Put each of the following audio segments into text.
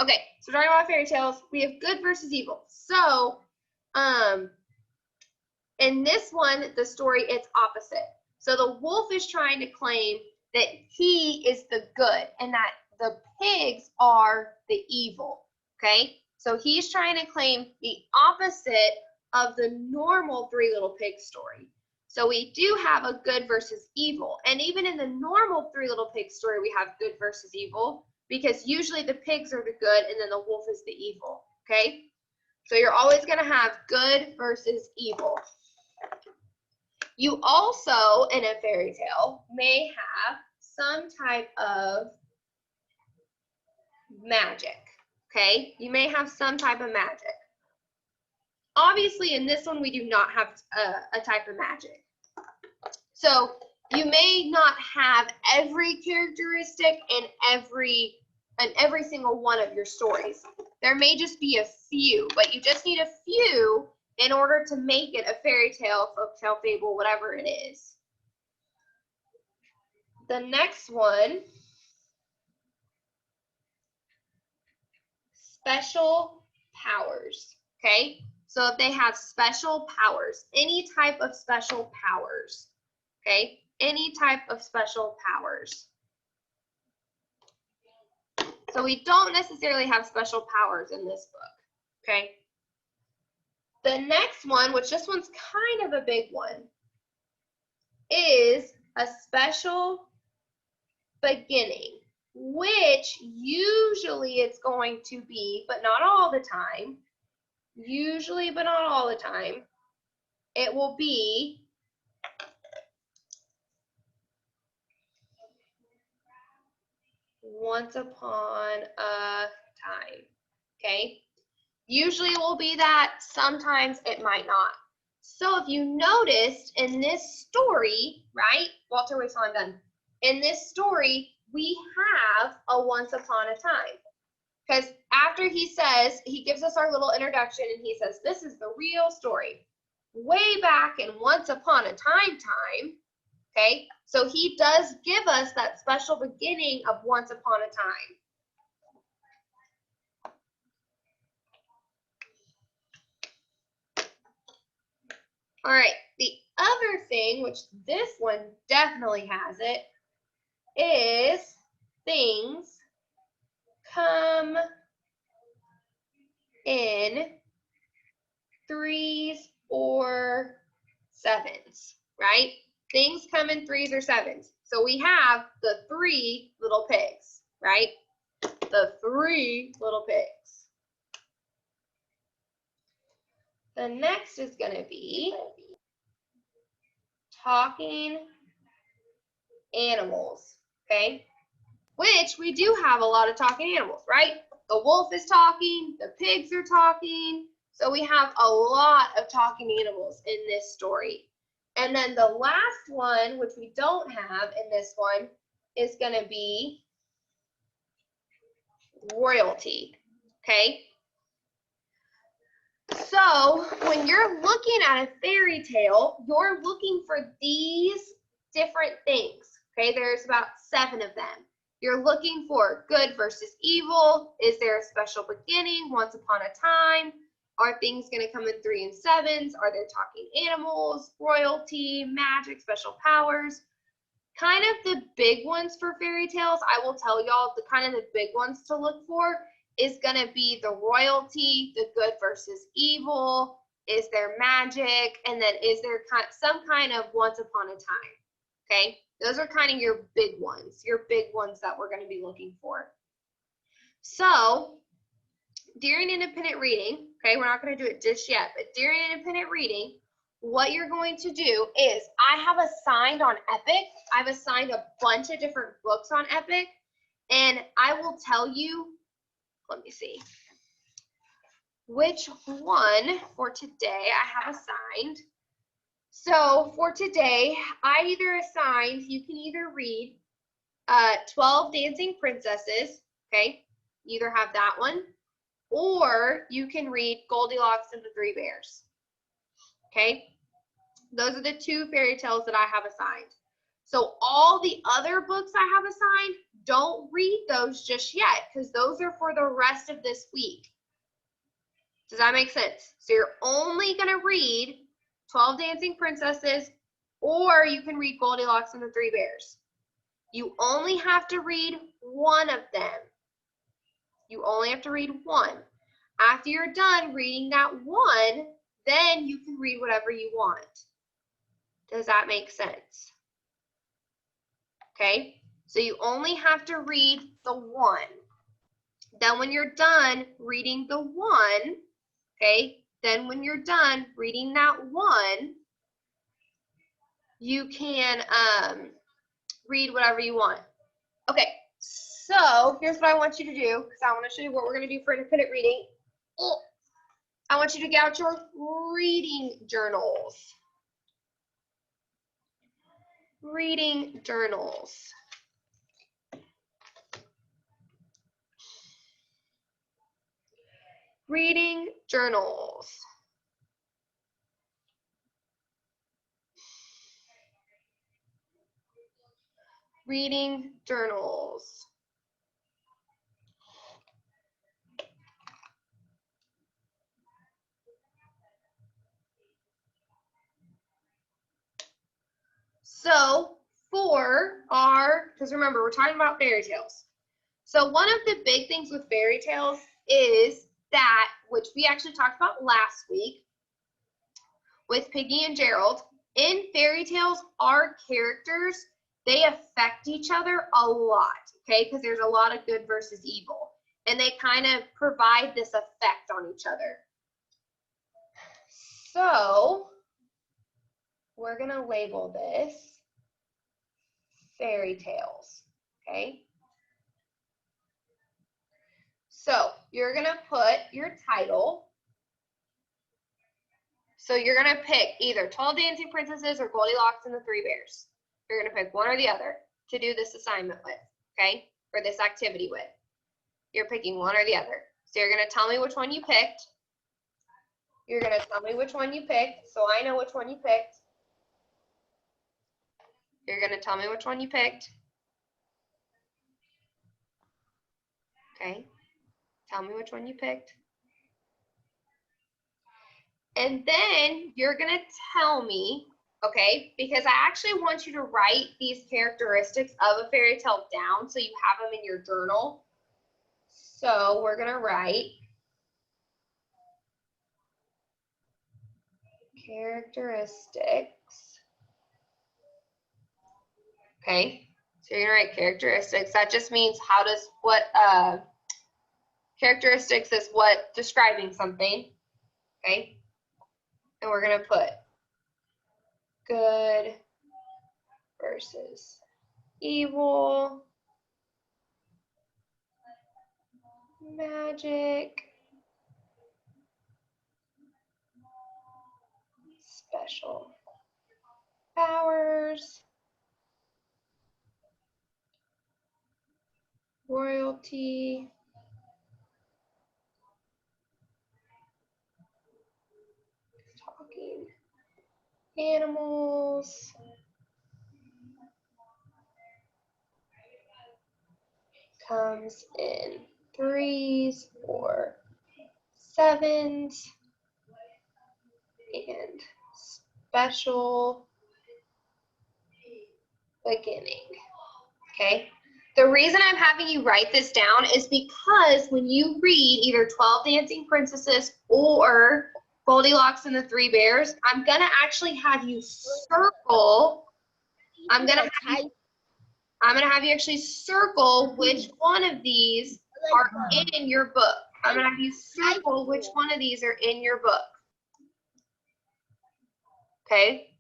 Okay, so we're talking about fairy tales. We have good versus evil. So, in this one, the story, it's opposite. So the wolf is trying to claim that he is the good and that the pigs are the evil. Okay, so he's trying to claim the opposite of the normal Three Little Pigs story. So we do have a good versus evil. And even in the normal Three Little Pigs story, we have good versus evil because usually the pigs are the good and then the wolf is the evil. Okay, so you're always going to have good versus evil. You also, in a fairy tale, may have some type of magic, okay? You may have some type of magic. Obviously, in this one, we do not have a type of magic. So you may not have every characteristic in every single one of your stories. There may just be a few, but you just need a few in order to make it a fairy tale, folktale, fable, whatever it is. The next one, special powers, okay? So if they have special powers, any type of special powers, okay? Any type of special powers. So we don't necessarily have special powers in this book, okay? The next one, which this one's kind of a big one, is a special beginning, which usually it's going to be, but not all the time, usually but not all the time, it will be once upon a time, okay? Usually it will be that, sometimes it might not. So if you noticed in this story, right, Walter, wait till I'm done. In this story, we have a once upon a time. Because after he says, he gives us our little introduction and he says, this is the real story. Way back in once upon a time, okay? So he does give us that special beginning of once upon a time. All right, the other thing, which this one definitely has it, is things come in threes or sevens, right? Things come in threes or sevens. So we have the three little pigs, right? The three little pigs. The next is going to be talking animals, okay? Which we do have a lot of talking animals, right? The wolf is talking, the pigs are talking, so we have a lot of talking animals in this story. And then the last one, which we don't have in this one, is going to be royalty, okay? So when you're looking at a fairy tale, you're looking for these different things, okay? There's about 7 of them. You're looking for good versus evil. Is there a special beginning? Once upon a time. Are things going to come in 3 and 7s? Are there talking animals, royalty, magic, special powers? Kind of the big ones for fairy tales, I will tell y'all, the big ones to look for is going to be the royalty, the good versus evil, is there magic, and then is there some kind of once upon a time, okay? Those are kind of your big ones that we're going to be looking for. So during independent reading, okay, we're not going to do it just yet, but during independent reading, what you're going to do is, I have assigned on Epic, I've assigned a bunch of different books on Epic, and I will tell you, let me see, which one for today I have assigned. So for today, I either assigned, you can either read 12 Dancing Princesses, okay, you either have that one, or you can read Goldilocks and the Three Bears, okay? Those are the 2 fairy tales that I have assigned. So all the other books I have assigned, don't read those just yet because those are for the rest of this week. Does that make sense? So you're only going to read 12 Dancing Princesses, or you can read Goldilocks and the Three Bears. You only have to read one of them. You only have to read one. After you're done reading that one, then you can read whatever you want. Does that make sense? Okay, so you only have to read the one. Then when you're done reading the one, okay, then when you're done reading that one, you can read whatever you want. Okay, so here's what I want you to do, because I want to show you what we're going to do for independent reading. I want you to get out your reading journals. Reading journals. Reading journals. Reading journals. So for our, because remember, we're talking about fairy tales. So one of the big things with fairy tales is that, which we actually talked about last week with Piggy and Gerald, in fairy tales, our characters, they affect each other a lot, okay? Because there's a lot of good versus evil. And they kind of provide this effect on each other. So we're going to label this fairy tales, okay? So you're going to put your title. So you're going to pick either 12 Dancing Princesses or Goldilocks and the Three Bears. You're going to pick one or the other to do this assignment with, okay? Or this activity with. You're picking one or the other. So you're going to tell me which one you picked. You're going to tell me which one you picked so I know which one you picked. You're going to tell me which one you picked. Okay. Tell me which one you picked. And then you're going to tell me, okay, because I actually want you to write these characteristics of a fairy tale down so you have them in your journal. So we're going to write characteristics. Okay, so you're going to write characteristics. That just means how does what characteristics is what describing something. Okay, and we're going to put good versus evil, magic, special powers, royalty, talking animals, comes in 3s or 7s, and special beginning. Okay. The reason I'm having you write this down is because when you read either 12 Dancing Princesses or Goldilocks and the Three Bears, I'm going to actually have you circle. I'm going to have you actually circle which one of these are in your book. I'm going to have you circle which one of these are in your book. Okay?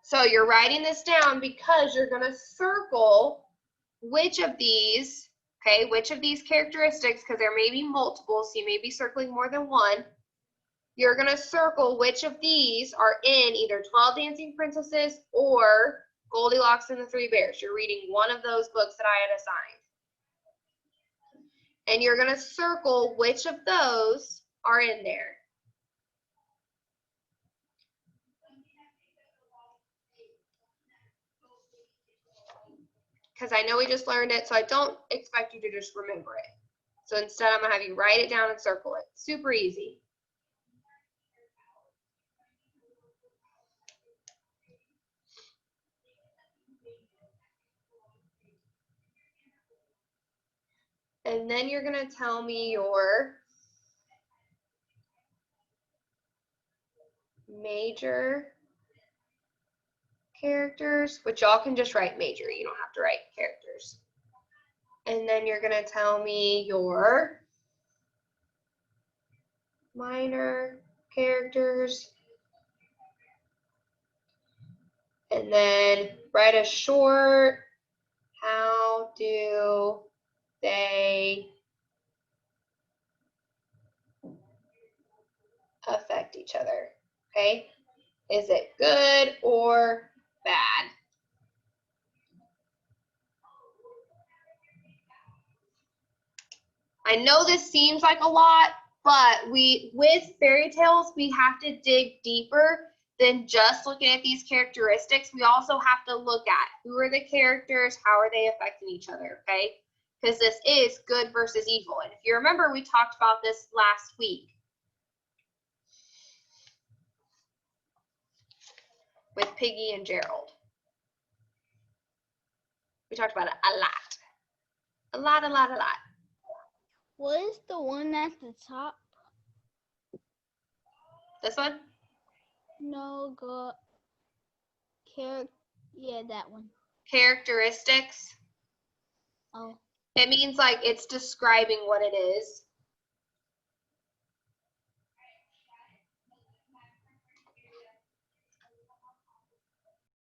So you're writing this down because you're going to circle which of these, okay, which of these characteristics, because there may be multiple, so you may be circling more than one. You're going to circle which of these are in either 12 Dancing Princesses or Goldilocks and the Three Bears. You're reading one of those books that I had assigned. And you're going to circle which of those are in there. because I know we just learned it, so I don't expect you to just remember it. So instead, I'm going to have you write it down and circle it. Super easy. And then you're going to tell me your major characters, which y'all can just write major. You don't have to write characters. And then you're going to tell me your minor characters. And then write a short, how do they affect each other? Okay, is it good or bad? I know this seems like a lot, but with fairy tales, we have to dig deeper than just looking at these characteristics. We also have to look at who are the characters, how are they affecting each other, okay? Because this is good versus evil. And if you remember, we talked about this last week with Piggy and Gerald. We talked about it a lot. A lot, a lot, a lot. What is the one at the top? This one? No, go. Yeah, that one. Characteristics. Oh. It means like it's describing what it is.